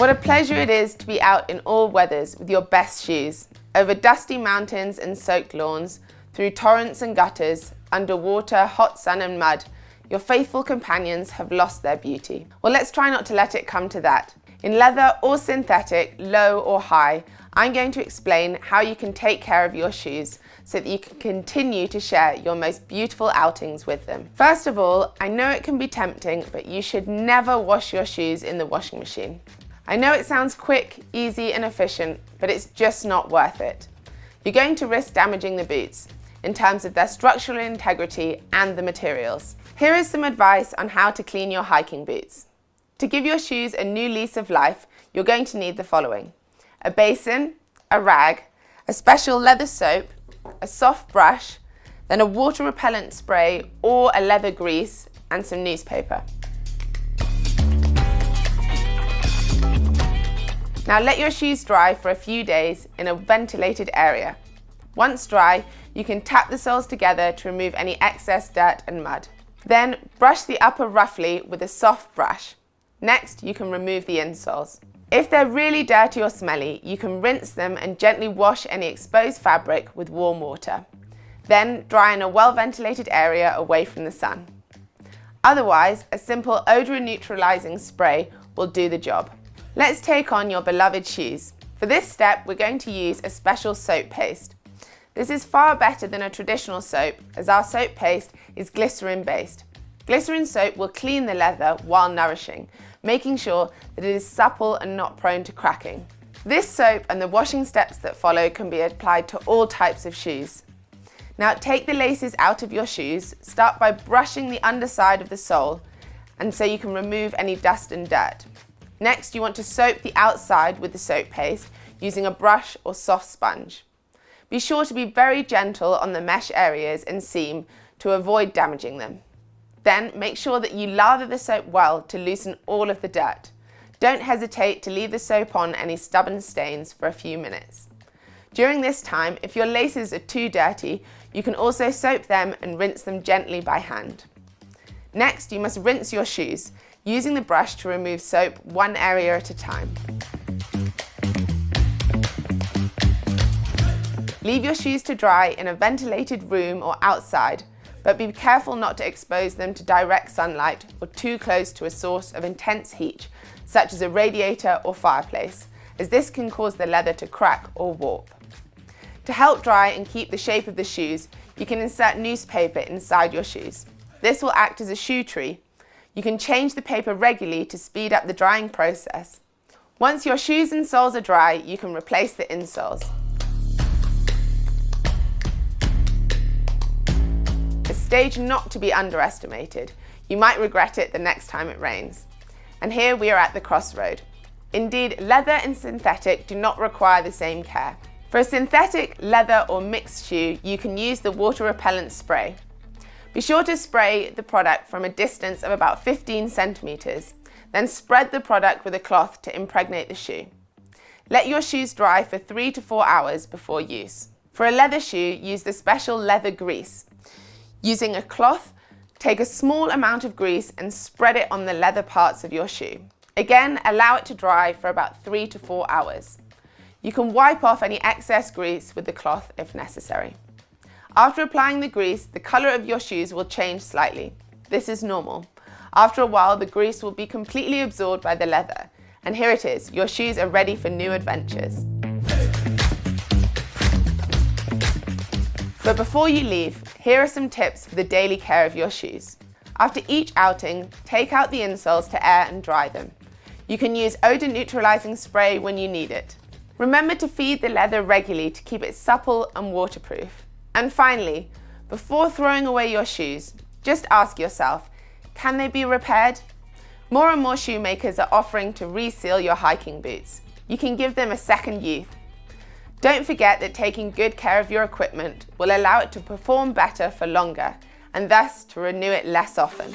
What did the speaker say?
What a pleasure it is to be out in all weathers with your best shoes, over dusty mountains and soaked lawns, through torrents and gutters, under water, hot sun and mud. Your faithful companions have lost their beauty. Well, let's try not to let it come to that. In leather or synthetic, low or high, I'm going to explain how you can take care of your shoes so that you can continue to share your most beautiful outings with them. First of all, I know it can be tempting, but you should never wash your shoes in the washing machine. I know it sounds quick, easy and efficient, but it's just not worth it. You're going to risk damaging the boots in terms of their structural integrity and the materials. Here is some advice on how to clean your hiking boots. To give your shoes a new lease of life, you're going to need the following: a basin, a rag, a special leather soap, a soft brush, then a water repellent spray or a leather grease, and some newspaper. Now let your shoes dry for a few days in a ventilated area. Once dry, you can tap the soles together to remove any excess dirt and mud. Then brush the upper roughly with a soft brush. Next, you can remove the insoles. If they're really dirty or smelly, you can rinse them and gently wash any exposed fabric with warm water. Then dry in a well-ventilated area away from the sun. Otherwise, a simple odor-neutralizing spray will do the job. Let's take on your beloved shoes. For this step, we're going to use a special soap paste. This is far better than a traditional soap, as our soap paste is glycerin-based. Glycerin soap will clean the leather while nourishing, making sure that it is supple and not prone to cracking. This soap and the washing steps that follow can be applied to all types of shoes. Now take the laces out of your shoes, start by brushing the underside of the sole, and so you can remove any dust and dirt. Next, you want to soap the outside with the soap paste using a brush or soft sponge. Be sure to be very gentle on the mesh areas and seam to avoid damaging them. Then make sure that you lather the soap well to loosen all of the dirt. Don't hesitate to leave the soap on any stubborn stains for a few minutes. During this time, if your laces are too dirty, you can also soap them and rinse them gently by hand. Next, you must rinse your shoes, using the brush to remove soap one area at a time. Leave your shoes to dry in a ventilated room or outside, but be careful not to expose them to direct sunlight or too close to a source of intense heat, such as a radiator or fireplace, as this can cause the leather to crack or warp. To help dry and keep the shape of the shoes, you can insert newspaper inside your shoes. This will act as a shoe tree. You can change the paper regularly to speed up the drying process. Once your shoes and soles are dry, you can replace the insoles. A stage not to be underestimated. You might regret it the next time it rains. And here we are at the crossroad. Indeed, leather and synthetic do not require the same care. For a synthetic, leather or mixed shoe, you can use the water repellent spray. Be sure to spray the product from a distance of about 15 centimeters, then spread the product with a cloth to impregnate the shoe. Let your shoes dry for 3 to 4 hours before use. For a leather shoe, use the special leather grease. Using a cloth, take a small amount of grease and spread it on the leather parts of your shoe. Again, allow it to dry for about 3 to 4 hours. You can wipe off any excess grease with the cloth if necessary. After applying the grease, the color of your shoes will change slightly. This is normal. After a while, the grease will be completely absorbed by the leather. And here it is, your shoes are ready for new adventures. But before you leave, here are some tips for the daily care of your shoes. After each outing, take out the insoles to air and dry them. You can use odor neutralizing spray when you need it. Remember to feed the leather regularly to keep it supple and waterproof. And finally, before throwing away your shoes, just ask yourself, can they be repaired? More and more shoemakers are offering to reseal your hiking boots. You can give them a second youth. Don't forget that taking good care of your equipment will allow it to perform better for longer, and thus to renew it less often.